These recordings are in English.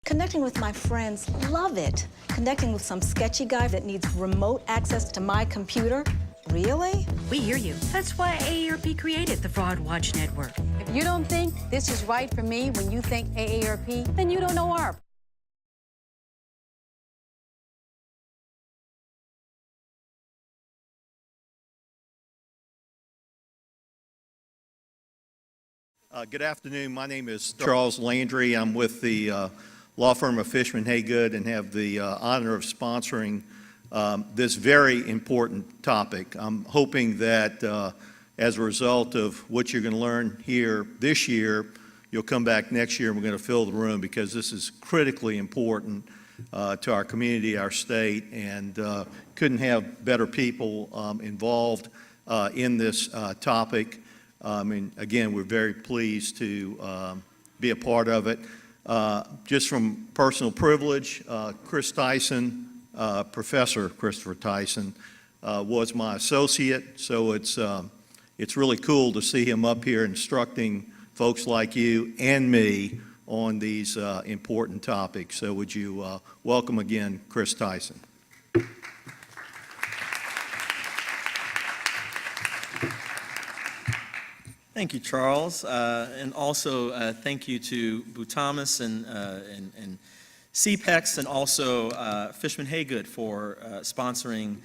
Connecting with my friends, love it. Connecting with some sketchy guy that needs remote access to my computer, really? We hear you. That's why AARP created the Fraud Watch Network. If you don't think this is right for me when you think AARP, then you don't know AARP. Good afternoon. My name is Charles Landry. I'm with the law firm of Fishman Haygood and have the honor of sponsoring this very important topic. I'm hoping that as a result of what you're going to learn here this year, you'll come back next year and we're going to fill the room, because this is critically important to our community, our state, and couldn't have better people involved in this topic. And again, we're very pleased to be a part of it. Just from personal privilege, Chris Tyson, Professor Christopher Tyson, was my associate, so it's really cool to see him up here instructing folks like you and me on these important topics. So would you welcome again Chris Tyson. Thank you, Charles, and also thank you to Boo Thomas and CPEX, and also Fishman Haygood for sponsoring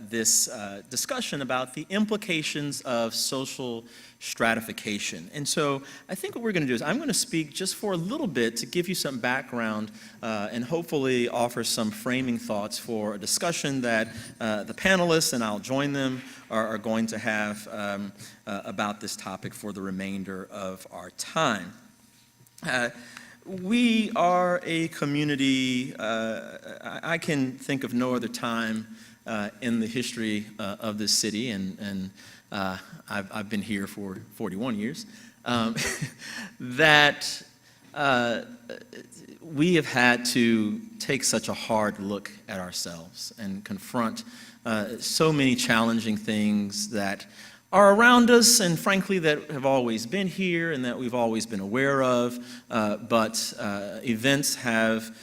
this discussion about the implications of social stratification. And so I think what we're going to do is I'm going to speak just for a little bit to give you some background and hopefully offer some framing thoughts for a discussion that the panelists, and I'll join them, are going to have about this topic for the remainder of our time. We are a community, I can think of no other time in the history of this city, and I've been here for 41 years, that we have had to take such a hard look at ourselves and confront so many challenging things that are around us, and frankly that have always been here and that we've always been aware of, but events have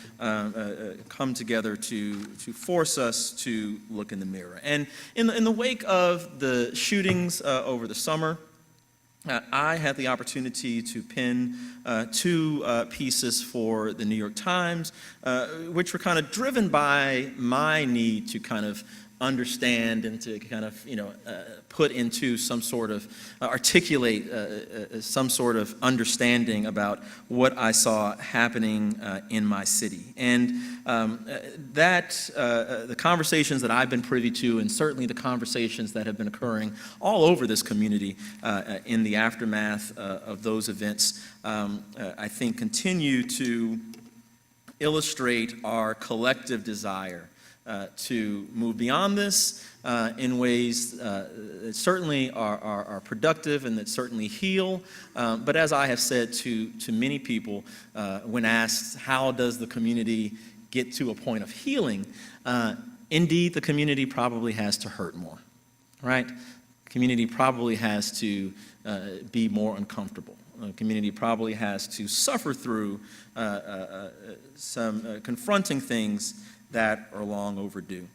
come together to force us to look in the mirror. And in the wake of the shootings over the summer, I had the opportunity to pen two pieces for the New York Times, which were kind of driven by my need to kind of understand and to kind of, put into some sort of, articulate some sort of understanding about what I saw happening in my city. And the conversations that I've been privy to, and certainly the conversations that have been occurring all over this community in the aftermath of those events, I think continue to illustrate our collective desire to move beyond this in ways that certainly are productive and that certainly heal. But as I have said to many people when asked, how does the community get to a point of healing? Indeed, the community probably has to hurt more, right? The community probably has to be more uncomfortable. The community probably has to suffer through some confronting things that are long overdue.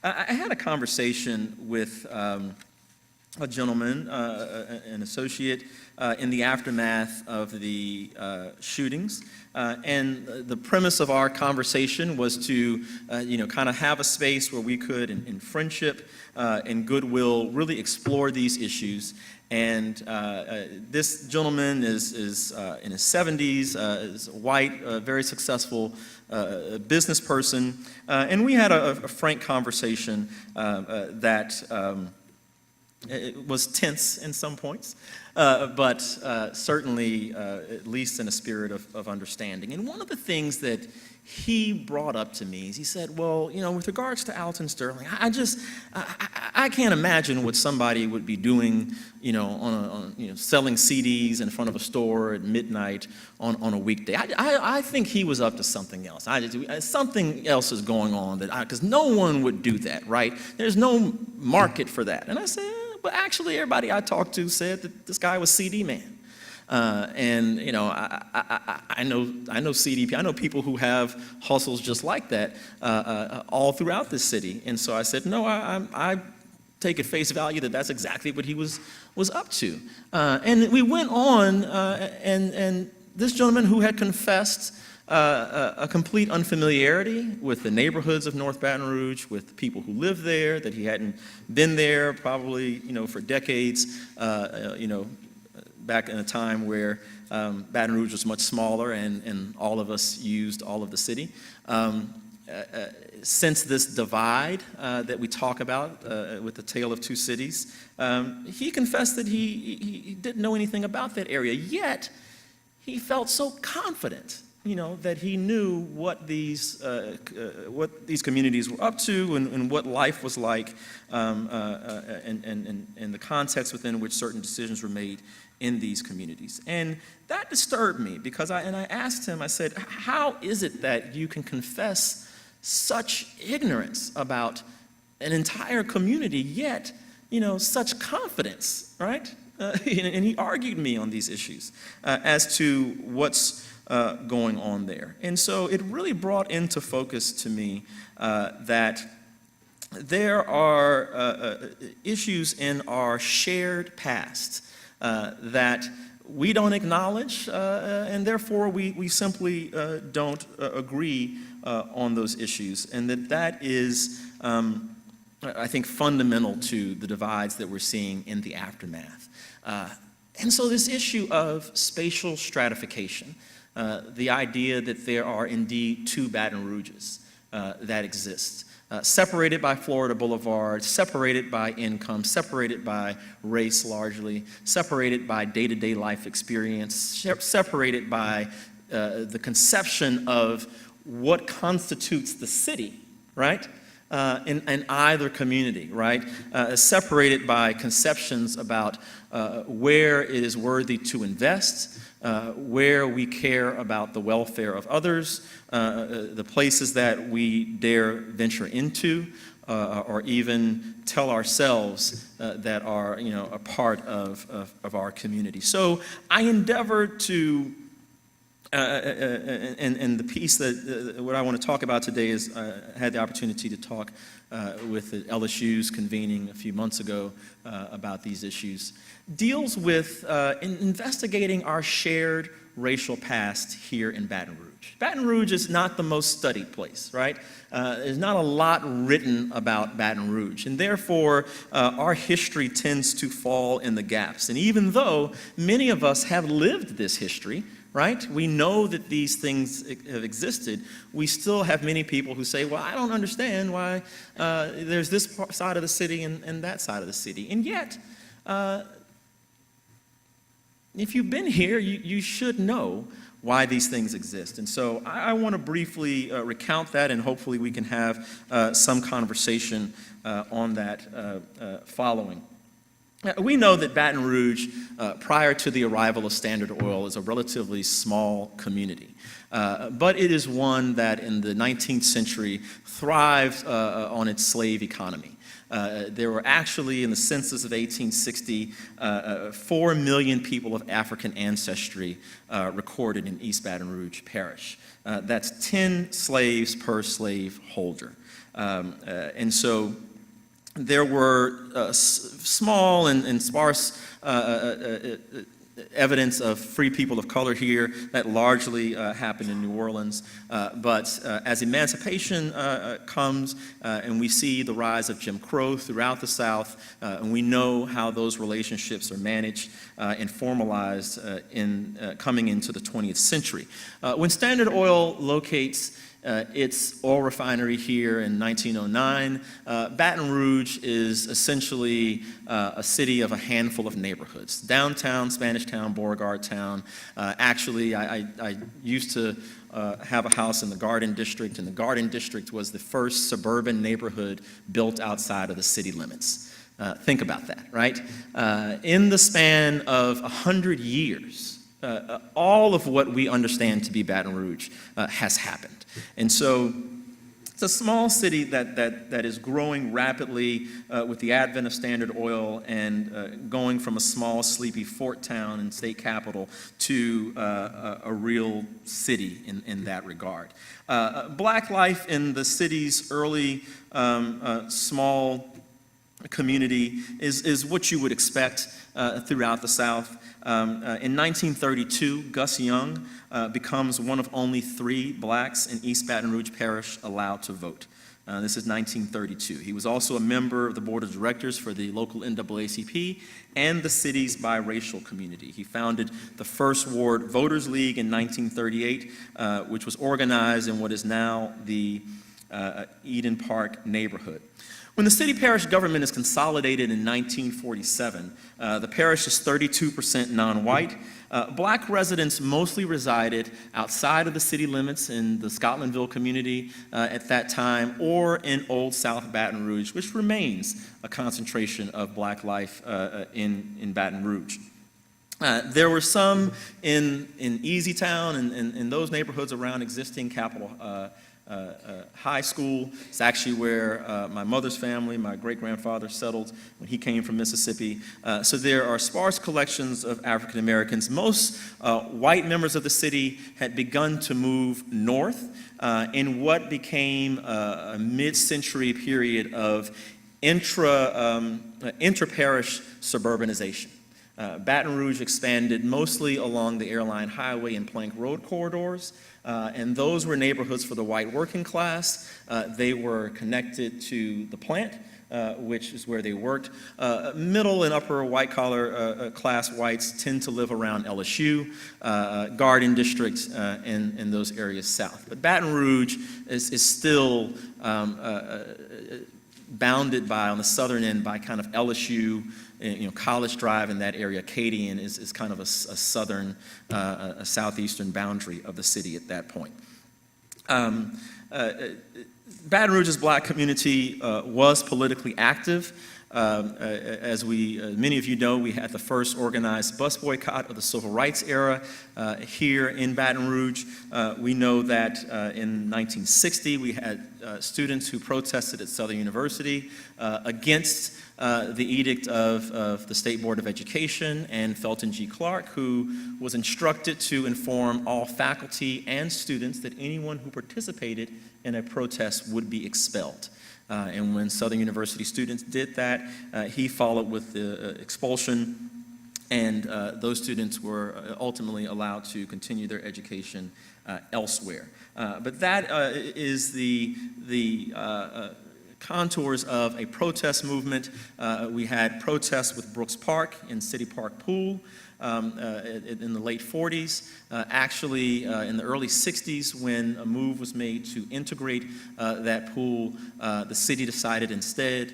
I had a conversation with a gentleman, an associate, in the aftermath of the shootings, and the premise of our conversation was to, kind of have a space where we could, in friendship and goodwill, really explore these issues. And this gentleman is in his 70s, is white, very successful business person, and we had a frank conversation that it was tense in some points, but certainly at least in a spirit of understanding. And one of the things that he brought up to me is he said, well, with regards to Alton Sterling, I can't imagine what somebody would be doing, selling CDs in front of a store at midnight on a weekday. I think he was up to something else. Something else is going on because no one would do that, right? There's no market for that. And I said, but actually everybody I talked to said that this guy was CD man. And you know, I know CDP. I know people who have hustles just like that all throughout the city. And so I said, no, I take at face value that that's exactly what he was up to. And we went on, and this gentleman who had confessed a complete unfamiliarity with the neighborhoods of North Baton Rouge, with the people who live there, that he hadn't been there probably, you know, for decades, you know, back in a time where Baton Rouge was much smaller and all of us used all of the city. Since this divide that we talk about with the tale of two cities, he confessed that he didn't know anything about that area, yet he felt so confident, you know, that he knew what these communities were up to and what life was like, and the context within which certain decisions were made in these communities. And that disturbed me because I asked him, I said, how is it that you can confess such ignorance about an entire community, yet, you know, such confidence, right? And he argued me on these issues as to what's going on there. And so it really brought into focus to me that there are issues in our shared past that we don't acknowledge, and therefore we simply don't agree on those issues. And that is, I think, fundamental to the divides that we're seeing in the aftermath. And so this issue of spatial stratification, the idea that there are indeed two Baton Rouges that exist, separated by Florida Boulevard, separated by income, separated by race largely, separated by day-to-day life experience, separated by the conception of what constitutes the city, right? In either community, right? Separated by conceptions about where it is worthy to invest, where we care about the welfare of others, the places that we dare venture into, or even tell ourselves that are, you know, a part of our community. So I endeavor to, and the piece that what I want to talk about today is I had the opportunity to talk with the LSU's convening a few months ago about these issues, deals with investigating our shared racial past here in Baton Rouge. Baton Rouge is not the most studied place, right? There's not a lot written about Baton Rouge, and therefore our history tends to fall in the gaps. And even though many of us have lived this history, right? We know that these things have existed. We still have many people who say, well, I don't understand why there's this side of the city and that side of the city. And yet, if you've been here, you should know why these things exist. And so I want to briefly recount that, and hopefully we can have some conversation on that following. We know that Baton Rouge, prior to the arrival of Standard Oil, is a relatively small community. But it is one that in the 19th century thrived on its slave economy. There were actually, in the census of 1860, 4 million people of African ancestry recorded in East Baton Rouge Parish. That's 10 slaves per slave holder. And so there were small and sparse evidence of free people of color here that largely happened in New Orleans. But as emancipation comes and we see the rise of Jim Crow throughout the South, and we know how those relationships are managed and formalized in coming into the 20th century. When Standard Oil locates its oil refinery here in 1909. Baton Rouge is essentially a city of a handful of neighborhoods. Downtown, Spanish Town, Beauregard Town. Actually, I used to have a house in the Garden District, and the Garden District was the first suburban neighborhood built outside of the city limits. Think about that, right? In the span of 100 years, all of what we understand to be Baton Rouge has happened. And so It's a small city that is growing rapidly with the advent of Standard Oil and going from a small, sleepy fort town and state capital to a real city in that regard. Black life in the city's early small community is what you would expect throughout the South. In 1932, Gus Young becomes one of only 3 blacks in East Baton Rouge Parish allowed to vote. This is 1932. He was also a member of the board of directors for the local NAACP and the city's biracial community. He founded the First Ward Voters League in 1938, which was organized in what is now the Eden Park neighborhood. When the city parish government is consolidated in 1947, the parish is 32% non-white. Black residents mostly resided outside of the city limits in the Scotlandville community at that time, or in Old South Baton Rouge, which remains a concentration of black life in Baton Rouge. There were some in Easytown and in those neighborhoods around existing Capitol High School. It's actually where my mother's family, my great-grandfather, settled when he came from Mississippi. So there are sparse collections of African Americans. Most white members of the city had begun to move north in what became a mid-century period of intra-parish suburbanization. Baton Rouge expanded mostly along the Airline Highway and Plank Road corridors, and those were neighborhoods for the white working class. They were connected to the plant, which is where they worked. Middle and upper white-collar class whites tend to live around LSU, Garden District, and those areas south. But Baton Rouge is still bounded by, on the southern end, by kind of LSU, College Drive in that area. Acadian is kind of a southern, a southeastern boundary of the city at that point. Baton Rouge's black community was politically active. As many of you know, we had the first organized bus boycott of the Civil Rights era here in Baton Rouge. We know that in 1960 we had students who protested at Southern University against the edict of the State Board of Education and Felton G. Clark, who was instructed to inform all faculty and students that anyone who participated in a protest would be expelled. And when Southern University students did that, he followed with the expulsion, and those students were ultimately allowed to continue their education elsewhere. But that is the contours of a protest movement. We had protests with Brooks Park and City Park Pool in the late 40s. Actually, in the early 60s, when a move was made to integrate that pool, the city decided instead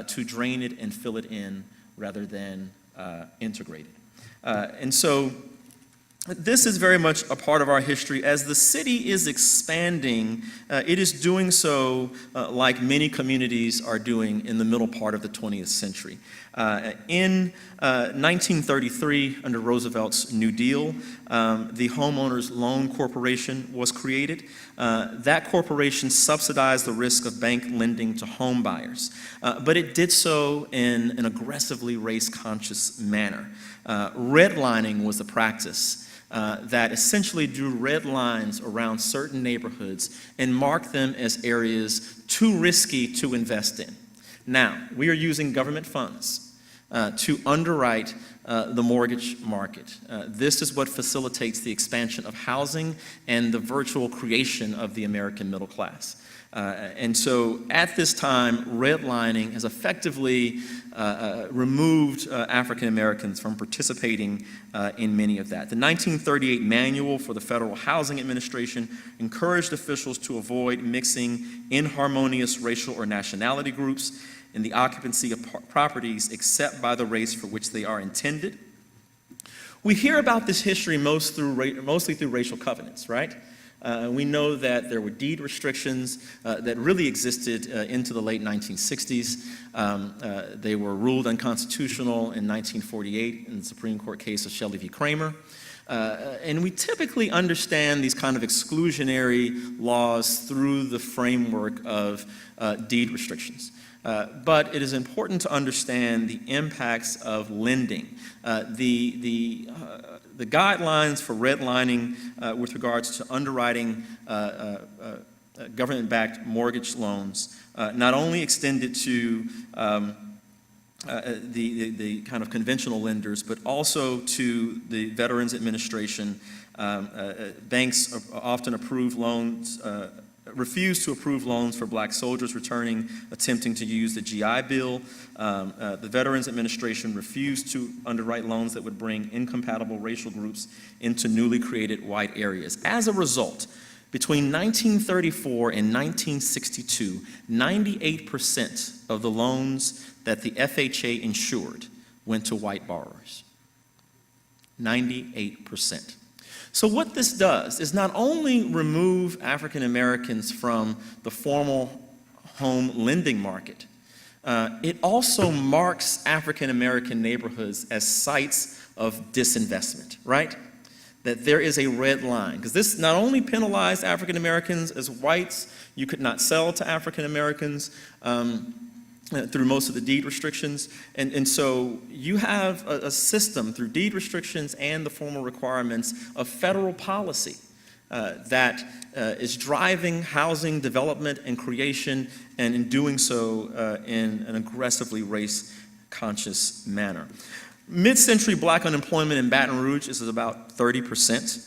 to drain it and fill it in rather than integrate it. And so this is very much a part of our history. As the city is expanding, it is doing so like many communities are doing in the middle part of the 20th century. In 1933, under Roosevelt's New Deal, the Homeowners Loan Corporation was created. That corporation subsidized the risk of bank lending to home buyers, but it did so in an aggressively race-conscious manner. Redlining was the practice that essentially drew red lines around certain neighborhoods and marked them as areas too risky to invest in. Now, we are using government funds to underwrite the mortgage market. This is what facilitates the expansion of housing and the virtual creation of the American middle class. And so at this time, redlining has effectively removed African Americans from participating in many of that. The 1938 Manual for the Federal Housing Administration encouraged officials to avoid mixing inharmonious racial or nationality groups in the occupancy of properties except by the race for which they are intended. We hear about this history mostly through racial covenants, right? We know that there were deed restrictions that really existed into the late 1960s. They were ruled unconstitutional in 1948 in the Supreme Court case of Shelley v. Kramer. And we typically understand these kind of exclusionary laws through the framework of deed restrictions. But it is important to understand the impacts of lending. The guidelines for redlining with regards to underwriting government-backed mortgage loans not only extended to the kind of conventional lenders, but also to the Veterans Administration. Banks often approve loans, refuse to approve loans for black soldiers returning, attempting to use the GI Bill. The Veterans Administration refused to underwrite loans that would bring incompatible racial groups into newly created white areas. As a result, between 1934 and 1962, 98% of the loans that the FHA insured went to white borrowers. 98%. So what this does is not only remove African Americans from the formal home lending market, it also marks African American neighborhoods as sites of disinvestment, right? That there is a red line, because this not only penalized African Americans as whites, you could not sell to African Americans through most of the deed restrictions. And so you have a system through deed restrictions and the formal requirements of federal policy that is driving housing development and creation, and in doing so in an aggressively race-conscious manner. Mid-century black unemployment in Baton Rouge is about 30%.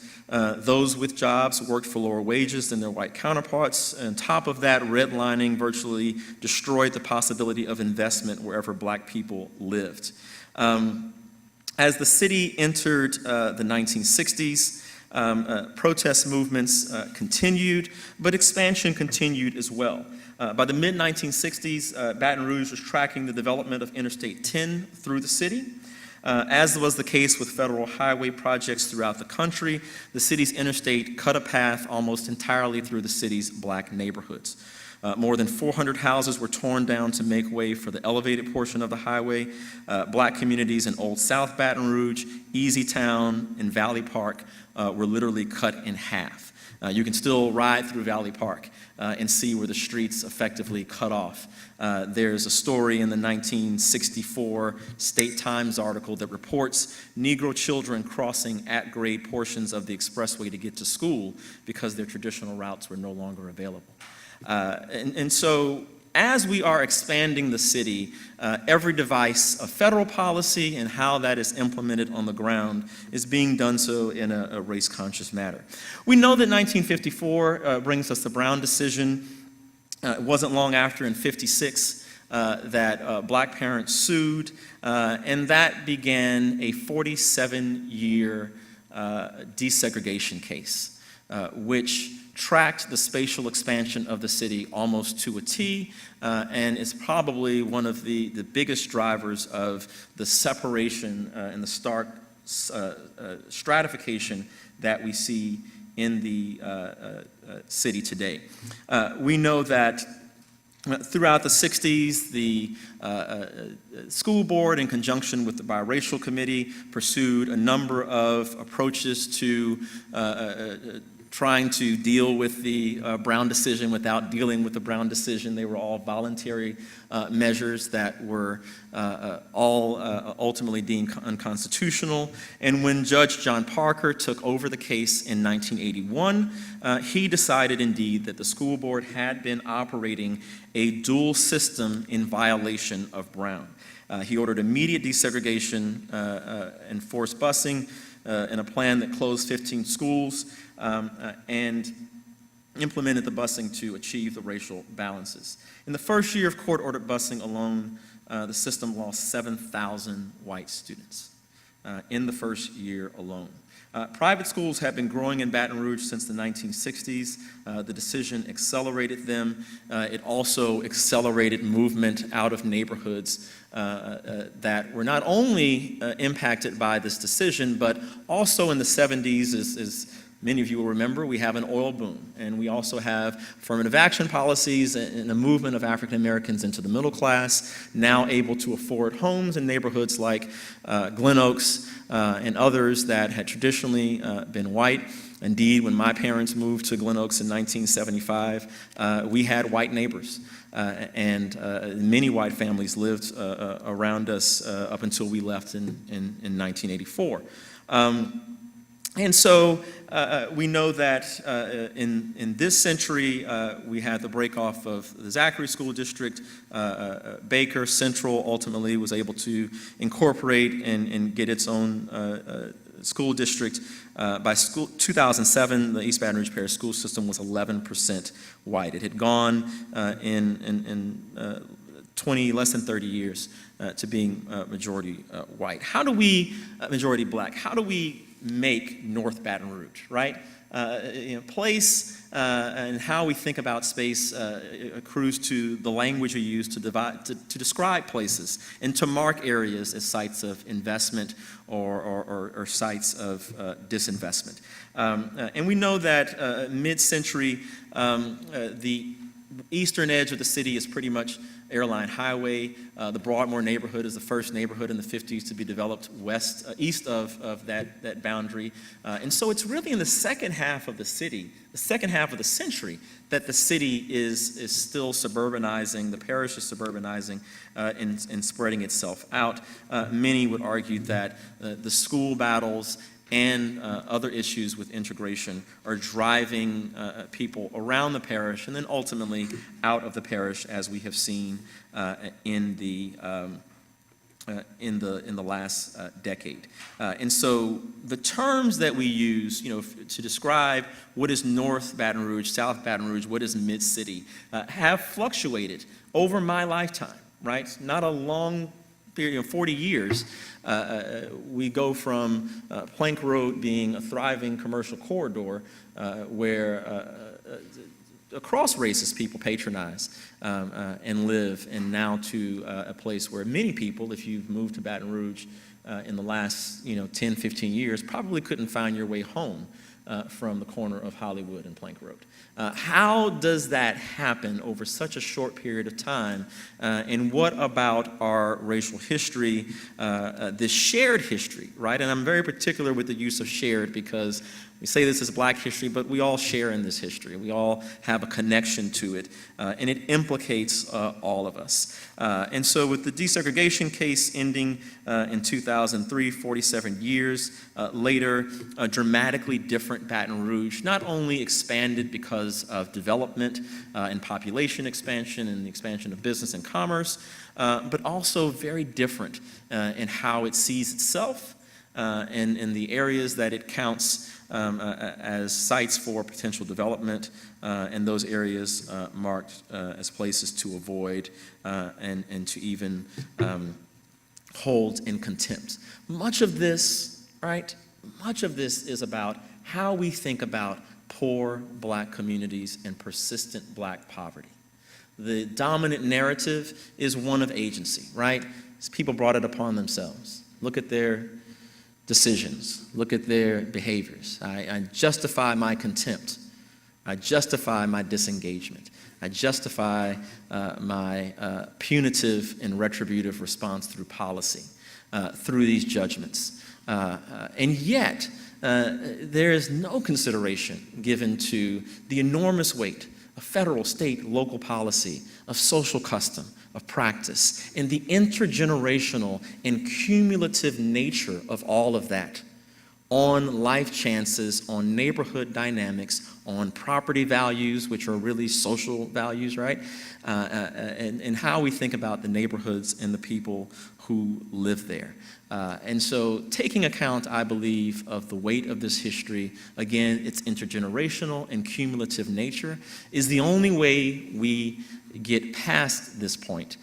Those with jobs worked for lower wages than their white counterparts. On top of that, redlining virtually destroyed the possibility of investment wherever black people lived. As the city entered the 1960s, protest movements continued, but expansion continued as well. By the mid-1960s, Baton Rouge was tracking the development of Interstate 10 through the city. As was the case with federal highway projects throughout the country, the city's interstate cut a path almost entirely through the city's black neighborhoods. More than 400 houses were torn down to make way for the elevated portion of the highway. Black communities in Old South Baton Rouge, Easy Town, and Valley Park were literally cut in half. You can still ride through Valley Park and see where the streets effectively cut off. There's a story in the 1964 State Times article that reports Negro children crossing at-grade portions of the expressway to get to school because their traditional routes were no longer available. And so as we are expanding the city, every device of federal policy and how that is implemented on the ground is being done so in a race-conscious manner. We know that 1954 brings us the Brown decision. It wasn't long after, in '56, that black parents sued, and that began a 47-year desegregation case, which tracked the spatial expansion of the city almost to a T, and is probably one of the biggest drivers of the separation and the stark stratification that we see in the city today. We know that throughout the 60s, the school board, in conjunction with the biracial committee, pursued a number of approaches to trying to deal with the Brown decision without dealing with the Brown decision. They were all voluntary measures that were all ultimately deemed unconstitutional. And when Judge John Parker took over the case in 1981, he decided indeed that the school board had been operating a dual system in violation of Brown. He ordered immediate desegregation and forced busing in a plan that closed 15 schools, and implemented the busing to achieve the racial balances. In the first year of court-ordered busing alone, the system lost 7,000 white students in the first year alone. Private schools have been growing in Baton Rouge since the 1960s. The decision accelerated them. It also accelerated movement out of neighborhoods that were not only impacted by this decision, but also in the 70s, as Many of you will remember we have an oil boom, and we also have affirmative action policies and a movement of African Americans into the middle class, now able to afford homes in neighborhoods like Glen Oaks and others that had traditionally been white. Indeed, when my parents moved to Glen Oaks in 1975, we had white neighbors, and many white families lived around us up until we left in 1984. And so we know that in this century, we had the breakoff of the Zachary School District. Baker Central ultimately was able to incorporate and get its own school district. By 2007, the East Baton Rouge Parish school system was 11% white. It had gone in less than 30 years to being majority white. How do we, majority black, how do we make North Baton Rouge, right? Place and how we think about space accrues to the language we use to describe places and to mark areas as sites of investment or sites of disinvestment. And we know that mid-century, the eastern edge of the city is pretty much Airline Highway. The Broadmoor neighborhood is the first neighborhood in the 50s to be developed east of that boundary. And so it's really in the second half of the city, the second half of the century, that the city is still suburbanizing, the parish is suburbanizing and spreading itself out. Many would argue that the school battles and other issues with integration are driving people around the parish and then ultimately out of the parish, as we have seen in the last decade. And so the terms that we use, to describe what is North Baton Rouge, South Baton Rouge, what is Mid-City, have fluctuated over my lifetime, right? Not a long period, 40 years. We go from Plank Road being a thriving commercial corridor where across races people patronize and live, and now to a place where many people, if you've moved to Baton Rouge in the last 10, 15 years, probably couldn't find your way home from the corner of Hollywood and Plank Road. How does that happen over such a short period of time? And what about our racial history, this shared history, right? And I'm very particular with the use of shared because we say this is Black history, but we all share in this history. We all have a connection to it, and it implicates all of us. And so with the desegregation case ending in 2003, 47 years later, a dramatically different Baton Rouge, not only expanded because of development and population expansion and the expansion of business and commerce, but also very different in how it sees itself and in the areas that it counts as sites for potential development, and those areas marked as places to avoid and to even hold in contempt. Much of this, right, much of this is about how we think about poor Black communities and persistent Black poverty. The dominant narrative is one of agency, right? People brought it upon themselves. Look at their decisions. Look at their behaviors. I justify my contempt. I justify my disengagement. I justify my punitive and retributive response through policy, through these judgments. And yet, there is no consideration given to the enormous weight of federal, state, local policy, of social custom, of practice, and the intergenerational and cumulative nature of all of that on life chances, on neighborhood dynamics, on property values, which are really social values, right? And how we think about the neighborhoods and the people who live there. And so taking account, I believe, of the weight of this history, again, its intergenerational and cumulative nature, is the only way we get past this point.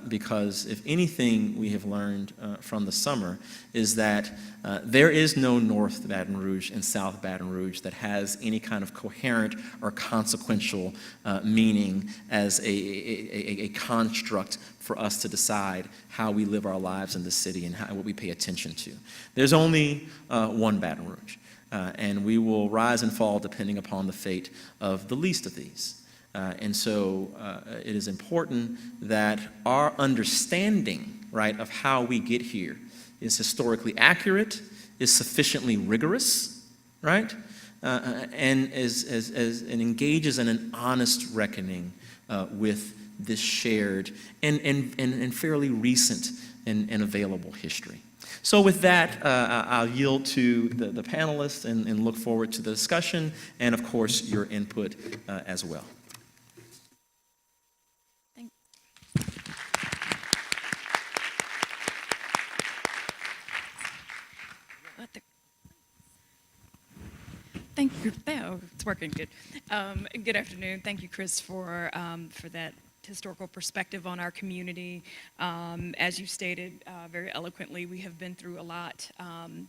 Because if anything we have learned from the summer is that there is no North Baton Rouge and South Baton Rouge that has any kind of coherent or consequential meaning as a construct for us to decide how we live our lives in the city and what we pay attention to. There's only one Baton Rouge. and we will rise and fall depending upon the fate of the least of these. And so it is important that our understanding, right, of how we get here is historically accurate, is sufficiently rigorous, right, and engages in an honest reckoning with this shared and fairly recent and available history. So with that, I'll yield to the panelists and look forward to the discussion and, of course, your input as well. Thank you. Oh, it's working good. Good afternoon. Thank you, Chris, for that historical perspective on our community. As you stated very eloquently, we have been through a lot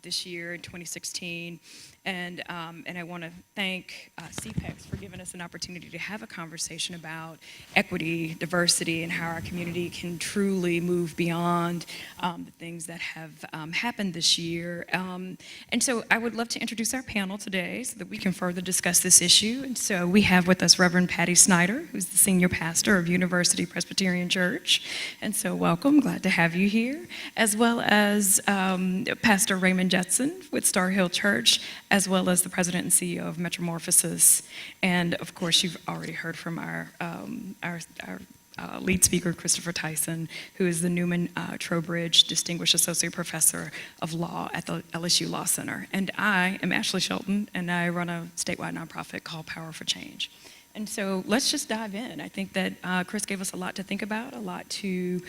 this year in 2016, and I want to thank CPEX for giving us an opportunity to have a conversation about equity, diversity, and how our community can truly move beyond the things that have happened this year. And so I would love to introduce our panel today so that we can further discuss this issue. And so we have with us Reverend Patty Snyder, who's the senior pastor of University Presbyterian Church. And so welcome, glad to have you here, as well as Pastor Raymond Jetson with Star Hill Church, as well as the president and CEO of Metamorphosis. And of course, you've already heard from our lead speaker, Christopher Tyson, who is the Newman Trowbridge Distinguished Associate Professor of Law at the LSU Law Center. And I am Ashley Shelton, and I run a statewide nonprofit called Power for Change. And so let's just dive in. I think that Chris gave us a lot to think about, a lot to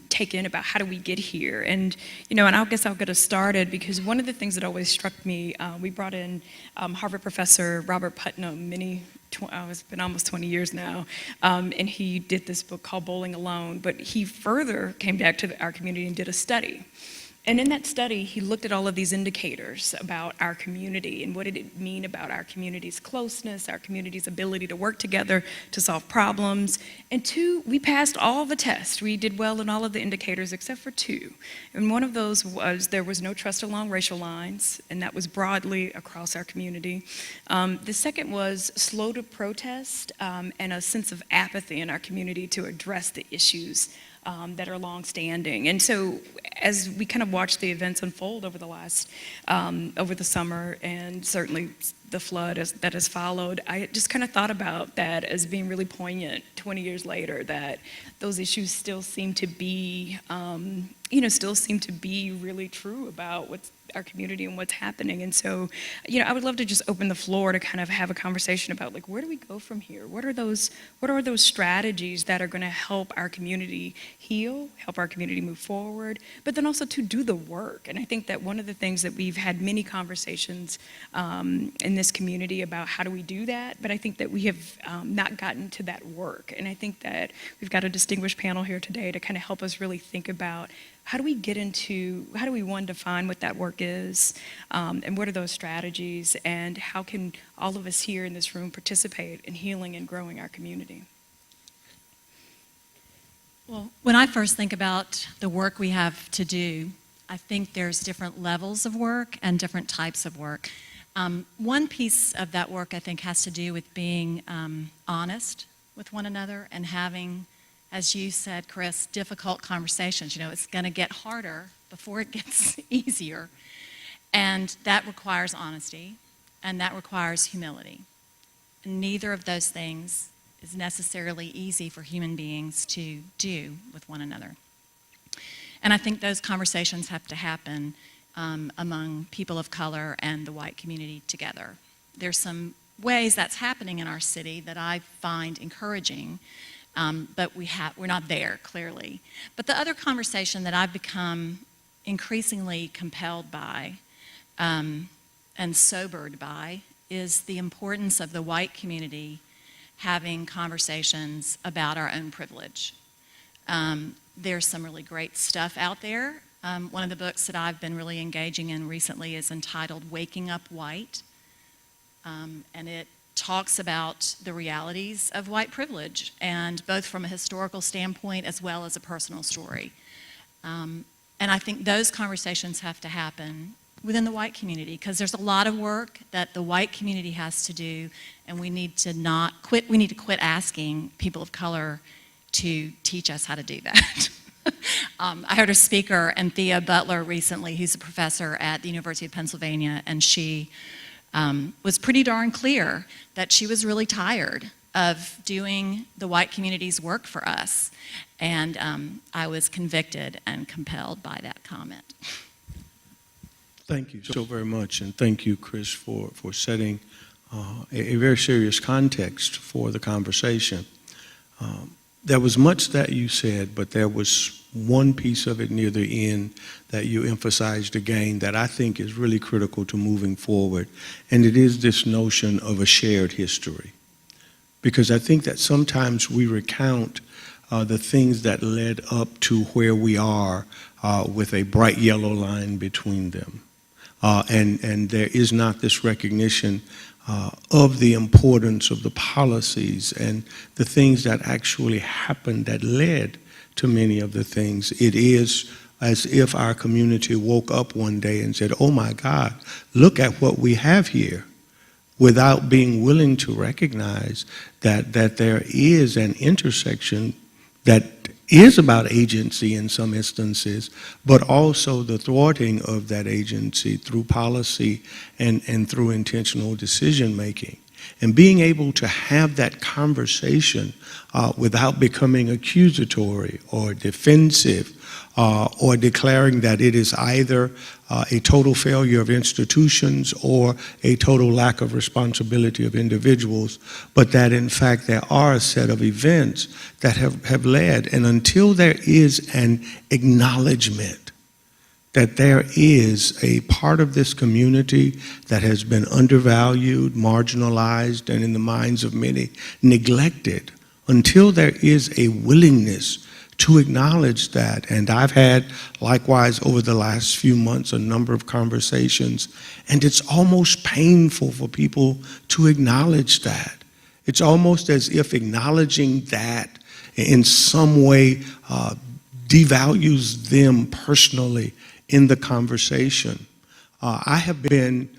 take in about how do we get here. And and I guess I'll get us started because one of the things that always struck me, we brought in Harvard professor Robert Putnam it's been almost 20 years now, and he did this book called Bowling Alone, but he further came back to our community and did a study. And in that study, he looked at all of these indicators about our community and what did it mean about our community's closeness, our community's ability to work together to solve problems. And two, we passed all the tests. We did well in all of the indicators except for two. And one of those was there was no trust along racial lines, and that was broadly across our community. The second was slow to protest and a sense of apathy in our community to address the issues that are long-standing. And so as we kind of watched the events unfold over the summer and certainly the flood that has followed, I just kind of thought about that as being really poignant 20 years later, that those issues still seem to be, really true about what's our community and what's happening. And so, I would love to just open the floor to kind of have a conversation about where do we go from here? What are those strategies that are going to help our community heal, help our community move forward, but then also to do the work? And I think that one of the things that we've had many conversations in this community about how do we do that, but I think that we have not gotten to that work. And I think that we've got a distinguished panel here today to kind of help us really think about how do we define what that work is, and what are those strategies, and how can all of us here in this room participate in healing and growing our community? Well, when I first think about the work we have to do, I think there's different levels of work and different types of work. One piece of that work, I think, has to do with being honest with one another and having, as you said, Chris, difficult conversations. It's going to get harder before it gets easier. And that requires honesty, and that requires humility. And neither of those things is necessarily easy for human beings to do with one another. And I think those conversations have to happen among people of color and the white community together. There's some ways that's happening in our city that I find encouraging. But we're not there, clearly. But the other conversation that I've become increasingly compelled by and sobered by is the importance of the white community having conversations about our own privilege. There's some really great stuff out there. One of the books that I've been really engaging in recently is entitled Waking Up White, and it talks about the realities of white privilege, and both from a historical standpoint as well as a personal story. And I think those conversations have to happen within the white community, because there's a lot of work that the white community has to do, and we need to quit asking people of color to teach us how to do that. I heard a speaker, Anthea Butler, recently, who's a professor at the University of Pennsylvania, and she was pretty darn clear that she was really tired of doing the white community's work for us. And I was convicted and compelled by that comment. Thank you so very much, and thank you, Chris, for setting a very serious context for the conversation. There was much that you said, but there was one piece of it near the end that you emphasized again that I think is really critical to moving forward, and it is this notion of a shared history. Because I think that sometimes we recount the things that led up to where we are with a bright yellow line between them. And there is not this recognition of the importance of the policies and the things that actually happened that led to many of the things. It is as if our community woke up one day and said, oh my God, look at what we have here, without being willing to recognize that there is an intersection that is about agency in some instances, but also the thwarting of that agency through policy and through intentional decision making. And being able to have that conversation without becoming accusatory or defensive or declaring that it is either a total failure of institutions or a total lack of responsibility of individuals, but that in fact there are a set of events that have led. And until there is an acknowledgement that there is a part of this community that has been undervalued, marginalized, and in the minds of many, neglected, until there is a willingness to acknowledge that. And I've had, likewise, over the last few months, a number of conversations, and it's almost painful for people to acknowledge that. It's almost as if acknowledging that in some way devalues them personally in the conversation. I have been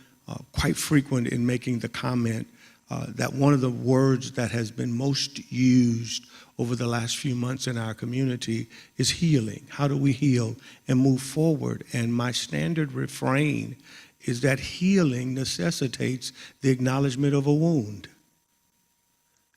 quite frequent in making the comment that one of the words that has been most used over the last few months in our community is healing. How do we heal and move forward? And my standard refrain is that healing necessitates the acknowledgement of a wound.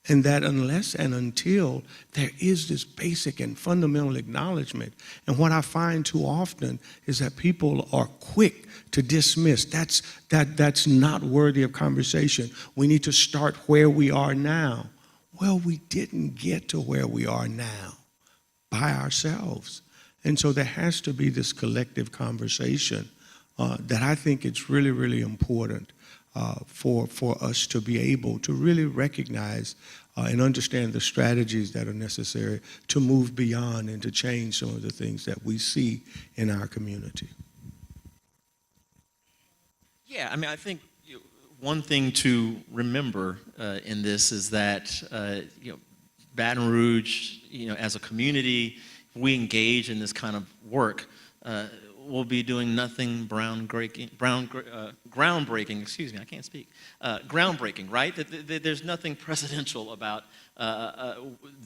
And that unless and until there is this basic and fundamental acknowledgement, and what I find too often is that people are quick to dismiss. That's not worthy of conversation. We need to start where we are now. Well, we didn't get to where we are now by ourselves. And so there has to be this collective conversation that I think it's really, really important for us to be able to really recognize and understand the strategies that are necessary to move beyond and to change some of the things that we see in our community. Yeah, I mean, I think one thing to remember in this is that Baton Rouge, as a community, we engage in this kind of work. We'll be doing nothing groundbreaking, excuse me, I can't speak, groundbreaking, right? There's nothing precedential about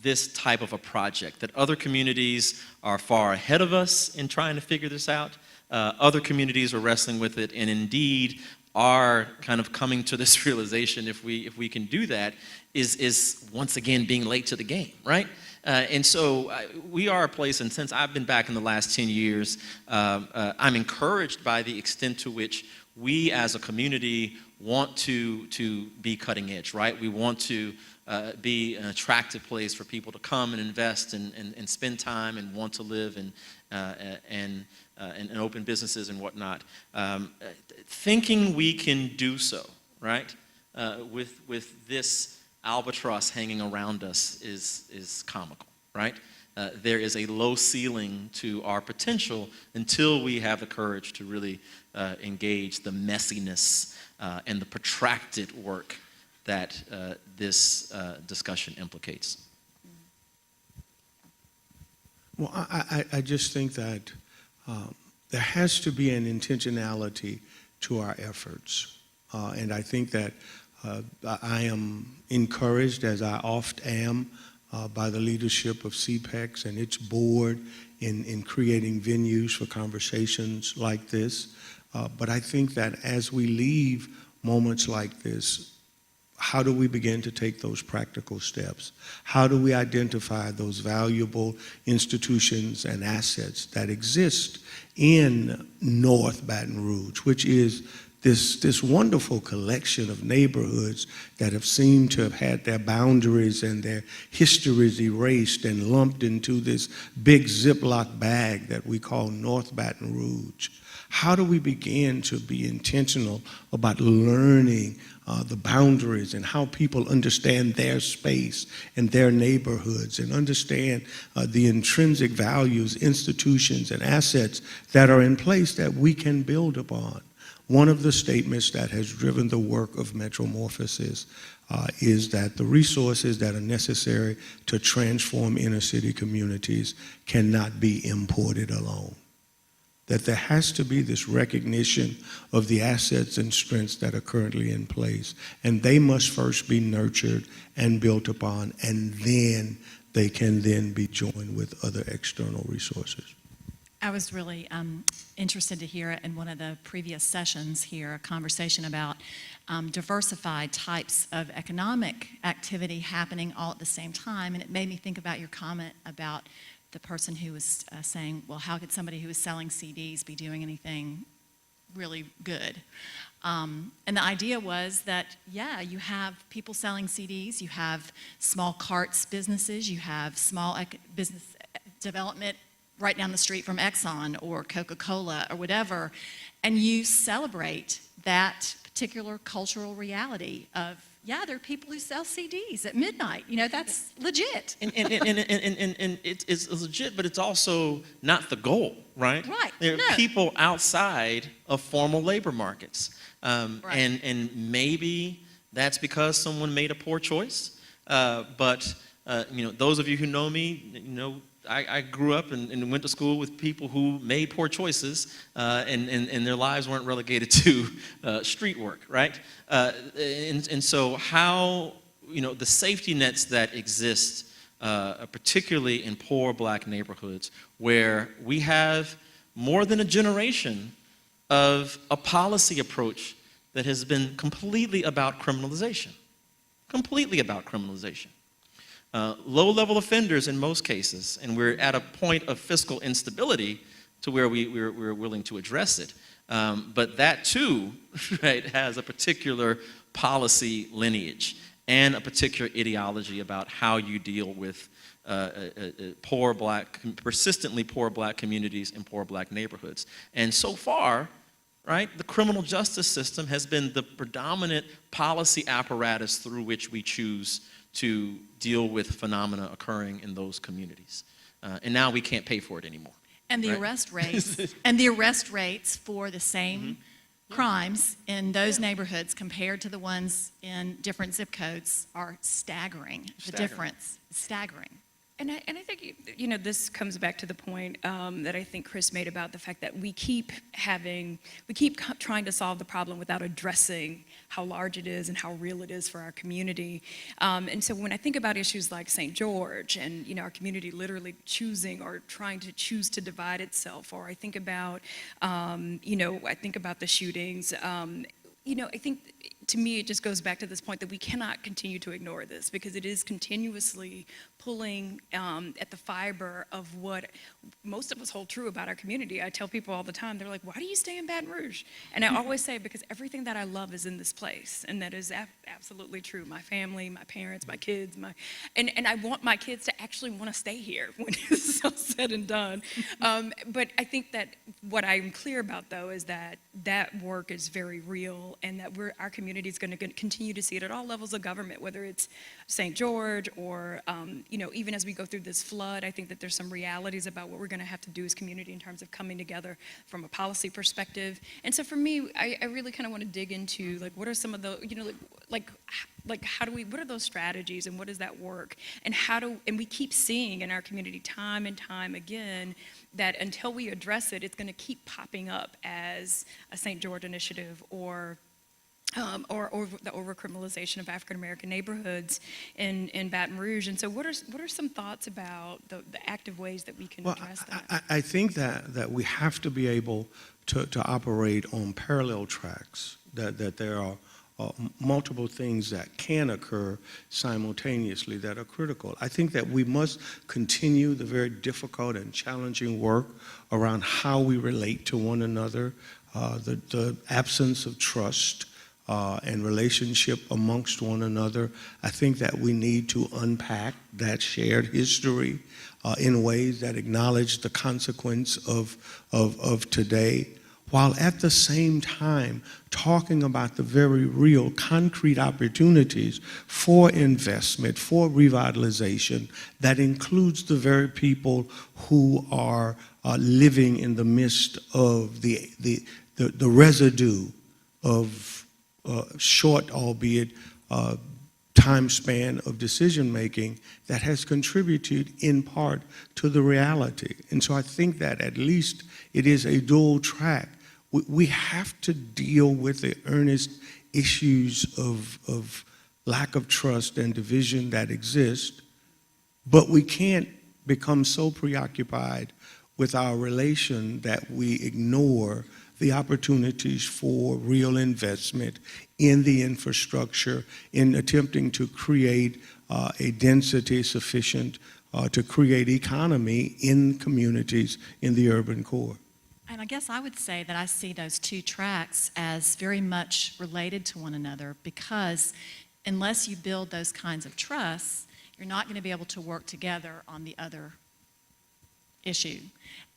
this type of a project, that other communities are far ahead of us in trying to figure this out. Other communities are wrestling with it, and indeed are kind of coming to this realization, if we can do that, is once again being late to the game, right? And so we are a place, and since I've been back in the last 10 years, I'm encouraged by the extent to which we as a community want to be cutting edge, right? We want to be an attractive place for people to come and invest and spend time and want to live and open businesses and whatnot. Thinking we can do so, right, with this albatross hanging around us is comical, right? There is a low ceiling to our potential until we have the courage to really engage the messiness and the protracted work that this discussion implicates. Well, I just think that there has to be an intentionality to our efforts. And I think that I am encouraged, as I oft am, by the leadership of CPEX and its board in creating venues for conversations like this. But I think that as we leave moments like this, how do we begin to take those practical steps? How do we identify those valuable institutions and assets that exist in North Baton Rouge, which is this wonderful collection of neighborhoods that have seemed to have had their boundaries and their histories erased and lumped into this big Ziploc bag that we call North Baton Rouge? How do we begin to be intentional about learning the boundaries and how people understand their space and their neighborhoods and understand the intrinsic values, institutions, and assets that are in place that we can build upon? One of the statements that has driven the work of Metromorphosis is that the resources that are necessary to transform inner city communities cannot be imported alone. That there has to be this recognition of the assets and strengths that are currently in place, and they must first be nurtured and built upon, and then they can then be joined with other external resources. I was really interested to hear in one of the previous sessions here a conversation about diversified types of economic activity happening all at the same time, and it made me think about your comment about the person who was saying, well, how could somebody who is selling CDs be doing anything really good? And the idea was that, yeah, you have people selling CDs, you have small carts businesses, you have small business development right down the street from Exxon or Coca-Cola or whatever, and you celebrate that particular cultural reality of, yeah, there are people who sell CDs at midnight. You know, that's legit. And it's legit, but it's also not the goal, right? Right. There are No. people outside of formal labor markets. Right. And maybe that's because someone made a poor choice. But those of you who know me, I grew up and went to school with people who made poor choices, and their lives weren't relegated to street work, right? And so how, the safety nets that exist, particularly in poor black neighborhoods, where we have more than a generation of a policy approach that has been completely about criminalization. Completely about criminalization. Low-level offenders in most cases, and we're at a point of fiscal instability to where we're willing to address it. But that too, right, has a particular policy lineage and a particular ideology about how you deal with persistently poor black communities and poor black neighborhoods. And so far, right, the criminal justice system has been the predominant policy apparatus through which we choose to deal with phenomena occurring in those communities. And now we can't pay for it anymore. And the arrest rates for the same crimes in those neighborhoods compared to the ones in different zip codes are staggering. The difference is staggering. And I think, this comes back to the point that I think Chris made about the fact that we keep trying to solve the problem without addressing how large it is and how real it is for our community. And so when I think about issues like St. George and, our community literally choosing or trying to choose to divide itself, or I think about, the shootings, I think to me it just goes back to this point that we cannot continue to ignore this because it is continuously pulling at the fiber of what most of us hold true about our community. I tell people all the time, they're like, why do you stay in Baton Rouge? And I always say, because everything that I love is in this place, and that is absolutely true. My family, my parents, my kids, and I want my kids to actually want to stay here when it's all said and done. But I think that what I'm clear about, though, is that work is very real, and that our community community is going to continue to see it at all levels of government, whether it's St. George or, even as we go through this flood. I think that there's some realities about what we're going to have to do as community in terms of coming together from a policy perspective. And so for me, I really kind of want to dig into, like, what are some of the, what are those strategies and what does that work? And and we keep seeing in our community time and time again that until we address it, it's going to keep popping up as a St. George initiative or the overcriminalization of African American neighborhoods in Baton Rouge. And so what are some thoughts about the active ways that we can address that? I think that we have to be able to operate on parallel tracks, that there are multiple things that can occur simultaneously that are critical. I think that we must continue the very difficult and challenging work around how we relate to one another, the absence of trust and relationship amongst one another. I think that we need to unpack that shared history in ways that acknowledge the consequence of today, while at the same time talking about the very real concrete opportunities for investment, for revitalization, that includes the very people who are living in the midst of the residue of short, albeit time span of decision making that has contributed in part to the reality. And so I think that at least it is a dual track. We have to deal with the earnest issues of lack of trust and division that exist, but we can't become so preoccupied with our relation that we ignore the opportunities for real investment in the infrastructure, in attempting to create a density sufficient to create economy in communities in the urban core. And I guess I would say that I see those two tracks as very much related to one another, because unless you build those kinds of trusts, you're not going to be able to work together on the other issue.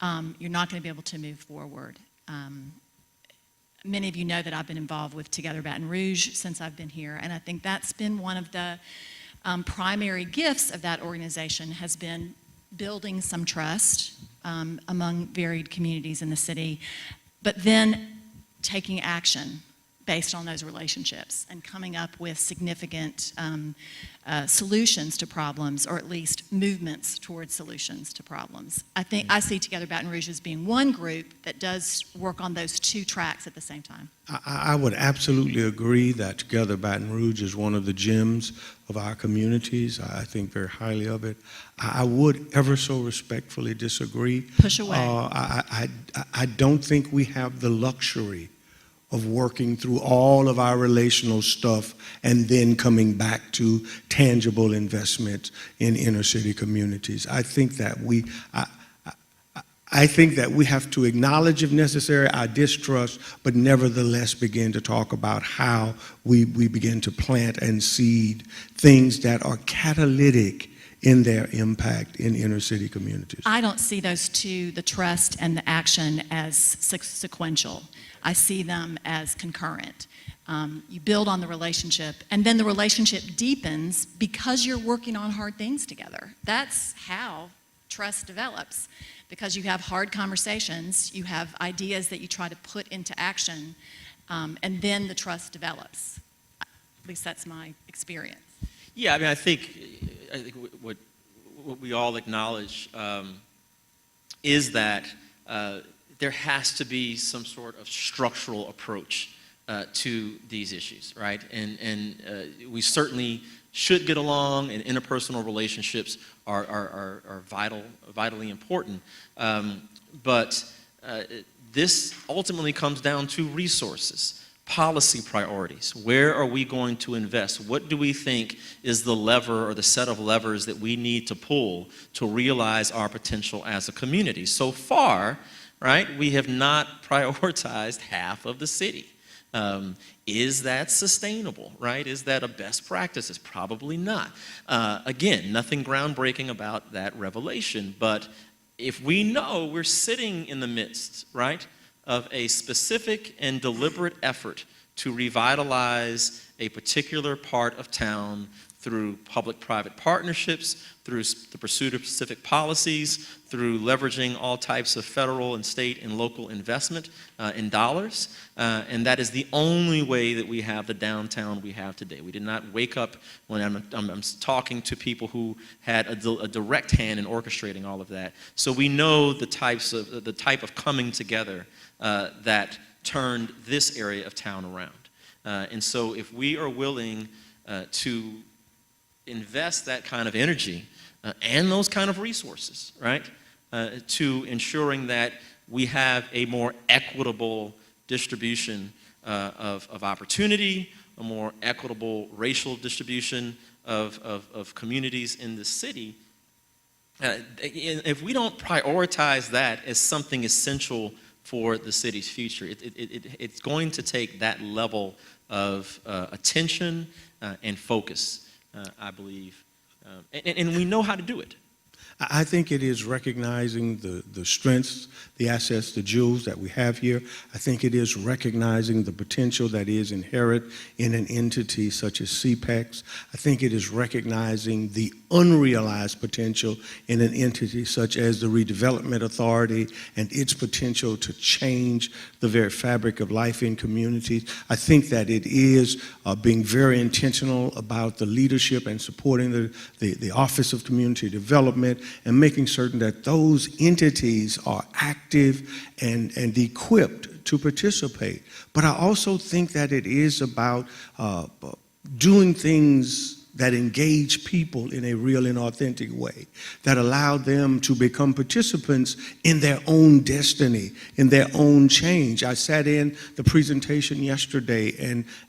You're not going to be able to move forward. Many of you know that I've been involved with Together Baton Rouge since I've been here, and I think that's been one of the primary gifts of that organization, has been building some trust among varied communities in the city, but then taking action based on those relationships and coming up with significant solutions to problems, or at least movements towards solutions to problems. I think I see Together Baton Rouge as being one group that does work on those two tracks at the same time. I would absolutely agree that Together Baton Rouge is one of the gems of our communities. I think very highly of it. I would ever so respectfully disagree. Push away. I don't think we have the luxury of working through all of our relational stuff and then coming back to tangible investment in inner city communities. I think that we have to acknowledge, if necessary, our distrust, but nevertheless begin to talk about how we begin to plant and seed things that are catalytic in their impact in inner city communities. I don't see those two, the trust and the action, as sequential. I see them as concurrent. You build on the relationship, and then the relationship deepens because you're working on hard things together. That's how trust develops, because you have hard conversations, you have ideas that you try to put into action, and then the trust develops. At least that's my experience. Yeah, I mean, I think what we all acknowledge is that there has to be some sort of structural approach to these issues, right? And we certainly should get along, and interpersonal relationships are vitally important. But this ultimately comes down to resources, policy priorities. Where are we going to invest? What do we think is the lever or the set of levers that we need to pull to realize our potential as a community? So far, right, we have not prioritized half of the city. Is that sustainable, right? Is that a best practice? It's probably not. Again, nothing groundbreaking about that revelation, but if we know we're sitting in the midst, right, of a specific and deliberate effort to revitalize a particular part of town through public-private partnerships, through the pursuit of specific policies, through leveraging all types of federal and state and local investment in dollars. And that is the only way that we have the downtown we have today. We did not wake up when I'm talking to people who had a direct hand in orchestrating all of that. So we know the type of coming together that turned this area of town around. And so if we are willing to invest that kind of energy and those kind of resources, right, to ensuring that we have a more equitable distribution of opportunity, a more equitable racial distribution of communities in the city, if we don't prioritize that as something essential for the city's future, it's going to take that level of attention and focus, I believe. And we know how to do it. I think it is recognizing the strengths, the assets, the jewels that we have here. I think it is recognizing the potential that is inherent in an entity such as CPEX. I think it is recognizing the unrealized potential in an entity such as the Redevelopment Authority and its potential to change the very fabric of life in communities. I think that it is being very intentional about the leadership and supporting the Office of Community Development and making certain that those entities are active and equipped to participate. But I also think that it is about doing things that engage people in a real and authentic way, that allow them to become participants in their own destiny, in their own change. I sat in the presentation yesterday,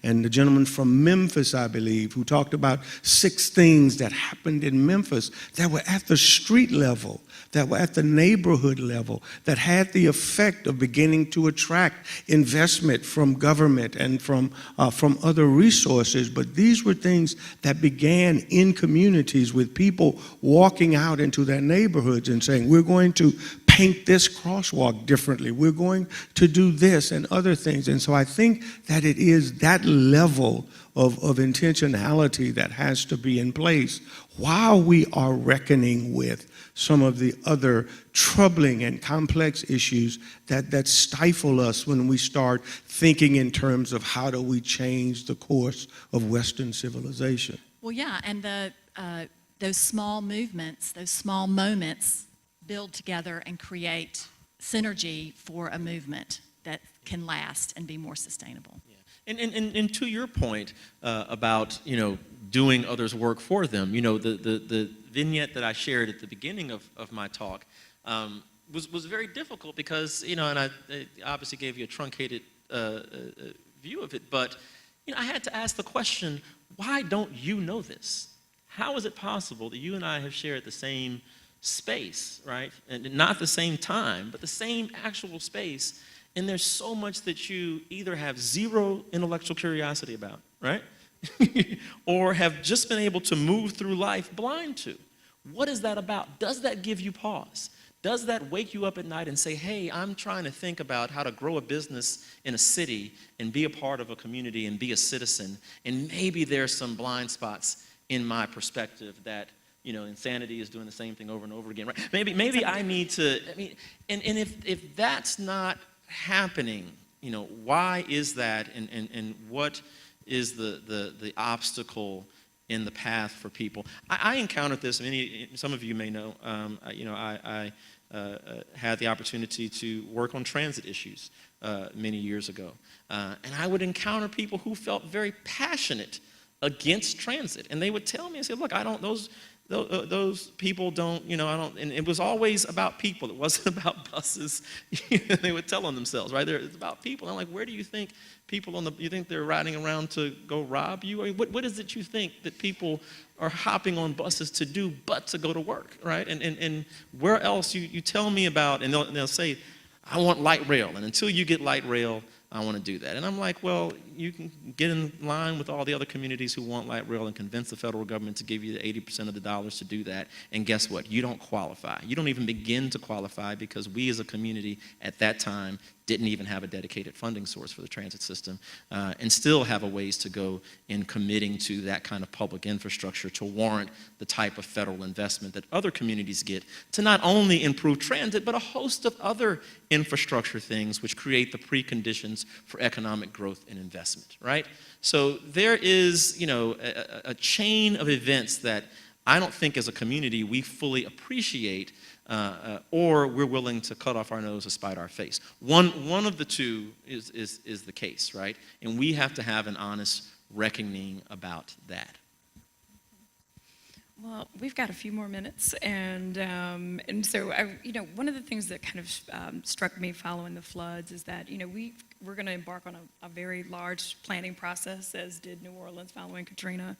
and the gentleman from Memphis, I believe, who talked about 6 things that happened in Memphis that were at the street level, that were at the neighborhood level, that had the effect of beginning to attract investment from government and from other resources. But these were things that began in communities with people walking out into their neighborhoods and saying, we're going to paint this crosswalk differently. We're going to do this and other things. And so I think that it is that level of intentionality that has to be in place while we are reckoning with some of the other troubling and complex issues that stifle us when we start thinking in terms of how do we change the course of Western civilization. Well, yeah, and those small movements, those small moments build together and create synergy for a movement that can last and be more sustainable. Yeah. And to your point about, doing others' work for them, the vignette that I shared at the beginning of my talk was very difficult because, and I obviously gave you a truncated view of it, but, I had to ask the question, why don't you know this? How is it possible that you and I have shared the same space, right? And not the same time, but the same actual space, and there's so much that you either have zero intellectual curiosity about, right? or have just been able to move through life blind to. What is that about? Does that give you pause? Does that wake you up at night and say, hey, I'm trying to think about how to grow a business in a city and be a part of a community and be a citizen, and maybe there's some blind spots in my perspective that, insanity is doing the same thing over and over again, right? Maybe I need to, and if that's not happening, why is that, and what is the obstacle in the path for people? I encountered this. Some of you may know. I had the opportunity to work on transit issues many years ago, and I would encounter people who felt very passionate against transit, and they would tell me and say, "Look, I don't. Those people don't. I don't." And it was always about people. It wasn't about buses. They would tell on themselves, right? It's about people. And I'm like, where do you think people you think they're riding around to go rob you? Or what is it you think that people are hopping on buses to do but to go to work, right? And where else you tell me about, and they'll say, I want light rail, and until you get light rail, I want to do that. And I'm like, well, you can get in line with all the other communities who want light rail and convince the federal government to give you the 80% of the dollars to do that. And guess what? You don't qualify. You don't even begin to qualify because we as a community at that time didn't even have a dedicated funding source for the transit system, and still have a ways to go in committing to that kind of public infrastructure to warrant the type of federal investment that other communities get to not only improve transit, but a host of other infrastructure things which create the preconditions for economic growth and investment, right? So there is, a chain of events that I don't think as a community we fully appreciate, or we're willing to cut off our nose to spite our face. One of the two is the case, right? And we have to have an honest reckoning about that. Well, we've got a few more minutes, and so one of the things that kind of struck me following the floods is that we're going to embark on a very large planning process, as did New Orleans following Katrina,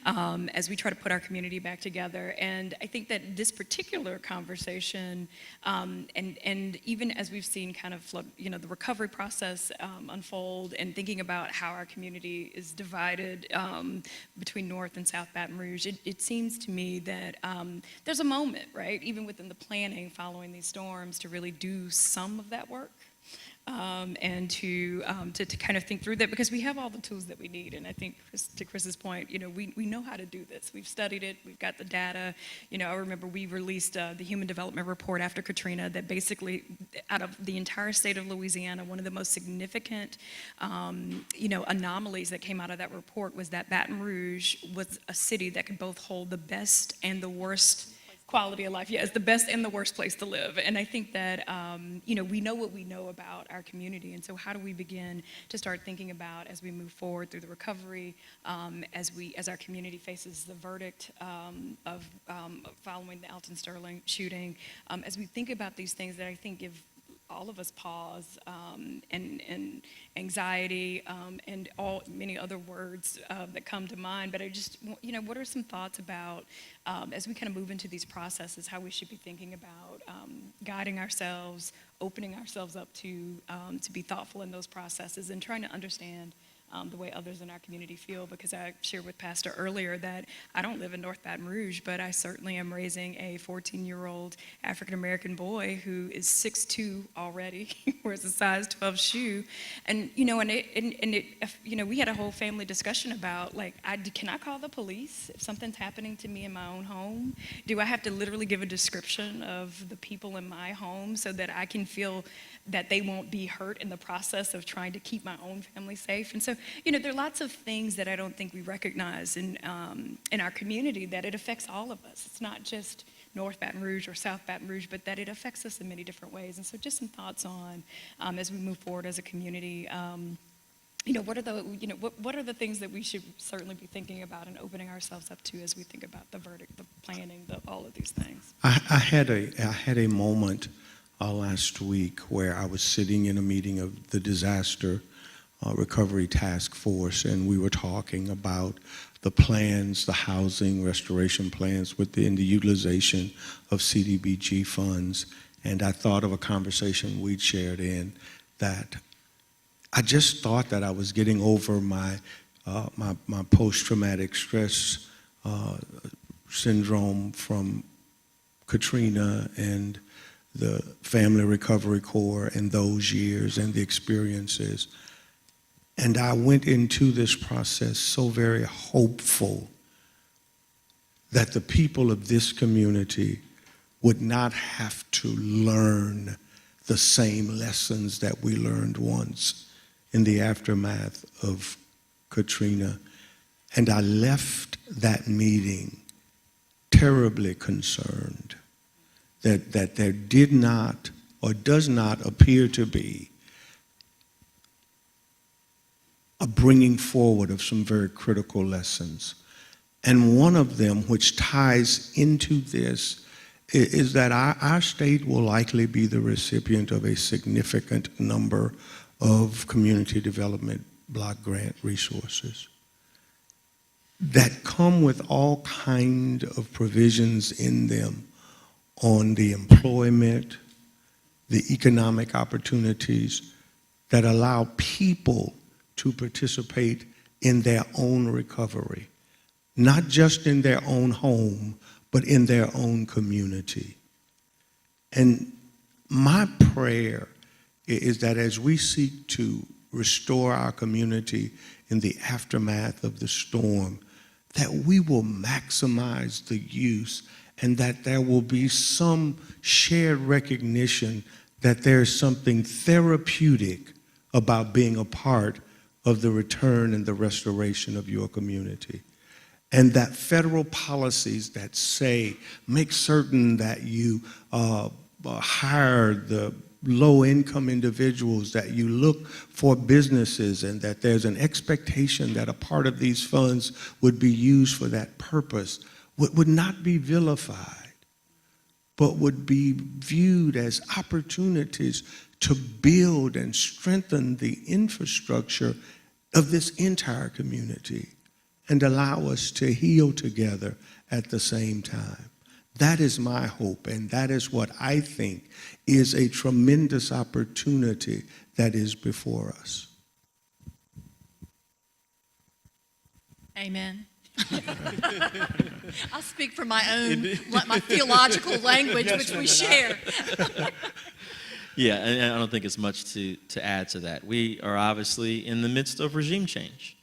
as we try to put our community back together. And I think that this particular conversation, and even as we've seen kind of flood, the recovery process unfold, and thinking about how our community is divided between North and South Baton Rouge, it seems to me that there's a moment, right, even within the planning following these storms, to really do some of that work. And to kind of think through that, because we have all the tools that we need. And I think, to Chris's point, we know how to do this. We've studied it. We've got the data. I remember we released the Human Development Report after Katrina that basically, out of the entire state of Louisiana, one of the most significant, anomalies that came out of that report was that Baton Rouge was a city that could both hold the best and the worst quality of life. Yeah, it's the best and the worst place to live. And I think that, we know what we know about our community. And so how do we begin to start thinking about, as we move forward through the recovery, as our community faces the verdict of following the Alton Sterling shooting, as we think about these things that I think give all of us pause and anxiety and many other words that come to mind. But I just, what are some thoughts about, as we kind of move into these processes, how we should be thinking about guiding ourselves, opening ourselves up to be thoughtful in those processes, and trying to understand the way others in our community feel, because I shared with Pastor earlier that I don't live in North Baton Rouge, but I certainly am raising a 14-year-old African-American boy who is 6'2" already, wears a size 12 shoe, and we had a whole family discussion about, can I call the police if something's happening to me in my own home? Do I have to literally give a description of the people in my home so that I can feel that they won't be hurt in the process of trying to keep my own family safe? And so, there are lots of things that I don't think we recognize in our community, that it affects all of us. It's not just North Baton Rouge or South Baton Rouge, but that it affects us in many different ways. And so just some thoughts on, as we move forward as a community, what are the things that we should certainly be thinking about and opening ourselves up to as we think about the verdict, the planning, all of these things? I had a moment last week where I was sitting in a meeting of the Disaster Recovery Task Force, and we were talking about the plans, the housing restoration plans within the utilization of CDBG funds. And I thought of a conversation we'd shared in that I just thought that I was getting over my post-traumatic stress syndrome from Katrina and the Family Recovery Corps and those years and the experiences. And I went into this process so very hopeful that the people of this community would not have to learn the same lessons that we learned once in the aftermath of Katrina. And I left that meeting terribly concerned that there did not or does not appear to be a bringing forward of some very critical lessons. And one of them, which ties into this, is that our state will likely be the recipient of a significant number of community development block grant resources that come with all kind of provisions in them on the employment, the economic opportunities that allow people to participate in their own recovery, not just in their own home, but in their own community. And my prayer is that as we seek to restore our community in the aftermath of the storm, that we will maximize the use and that there will be some shared recognition that there's something therapeutic about being a part of the return and the restoration of your community. And that federal policies that say, make certain that you hire the low-income individuals, that you look for businesses, and that there's an expectation that a part of these funds would be used for that purpose, would not be vilified, but would be viewed as opportunities to build and strengthen the infrastructure of this entire community and allow us to heal together at the same time. That is my hope, and that is what I think is a tremendous opportunity that is before us. Amen. I'll speak from my own, my theological language, which we share. Yeah, and I don't think it's much to add to that. We are obviously in the midst of regime change,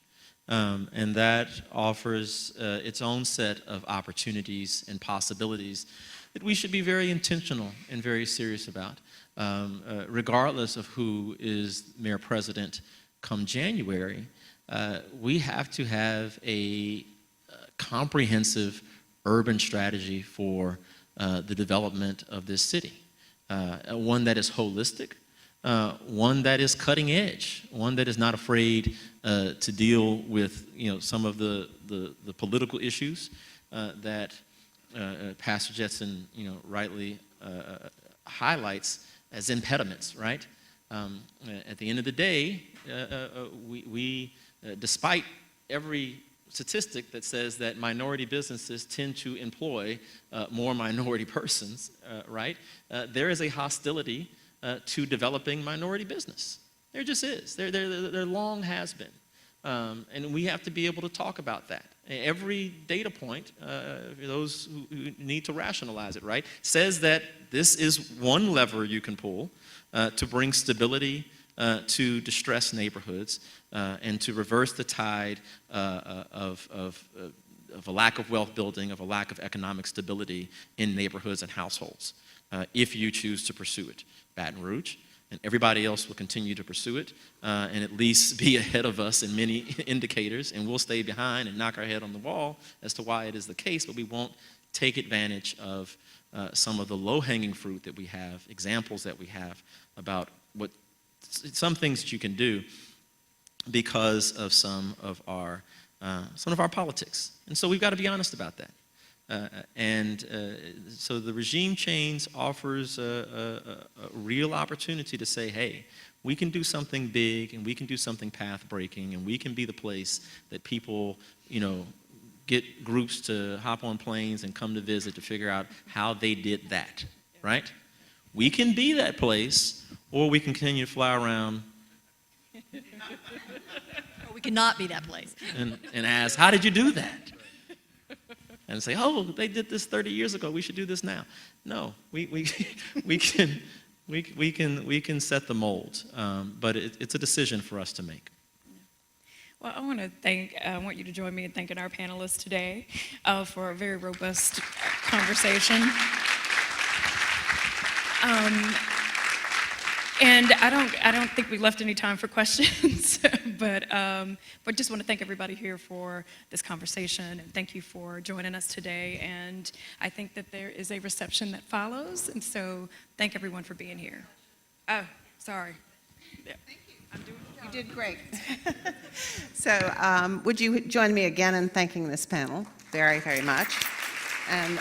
and that offers its own set of opportunities and possibilities that we should be very intentional and very serious about, regardless of who is mayor president come January. We have to have a comprehensive urban strategy for the development of this city. One that is holistic, one that is cutting edge, one that is not afraid to deal with some of the political issues that Pastor Jetson rightly highlights as impediments, right? At the end of the day, we despite every statistic that says that minority businesses tend to employ more minority persons, right? There is a hostility to developing minority business. There just is. There long has been. And we have to be able to talk about that. Every data point, for those who need to rationalize it, right, says that this is one lever you can pull to bring stability to distressed neighborhoods and to reverse the tide of a lack of wealth building, of a lack of economic stability in neighborhoods and households, if you choose to pursue it. Baton Rouge and everybody else will continue to pursue it and at least be ahead of us in many indicators, and we'll stay behind and knock our head on the wall as to why it is the case, but we won't take advantage of some of the low-hanging fruit that we have, examples that we have about what some things that you can do because of some of our politics. And so we've got to be honest about that. So the regime change offers a real opportunity to say, hey, we can do something big and we can do something path-breaking and we can be the place that people, get groups to hop on planes and come to visit to figure out how they did that, right? We can be that place, or we can continue to fly around Or we cannot be that place. and ask, how did you do that? And say, oh, they did this 30 years ago, we should do this now. No, we can set the mold, but it's a decision for us to make. Well, I want you to join me in thanking our panelists today for a very robust conversation. And I don't think we left any time for questions, but just want to thank everybody here for this conversation, and thank you for joining us today. And I think that there is a reception that follows, and so thank everyone for being here. Oh, sorry. Yeah. Thank you. You did great. So would you join me again in thanking this panel very, very much? And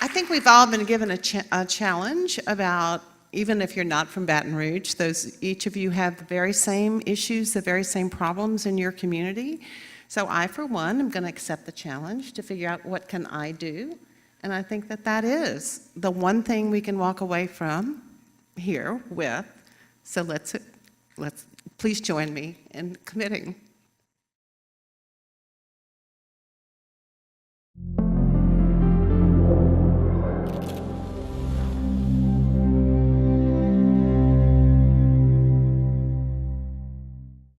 I think we've all been given a challenge about, even if you're not from Baton Rouge, each of you have the very same issues, the very same problems in your community. So I, for one, am going to accept the challenge to figure out what can I do. And I think that is the one thing we can walk away from here with. So let's please join me in committing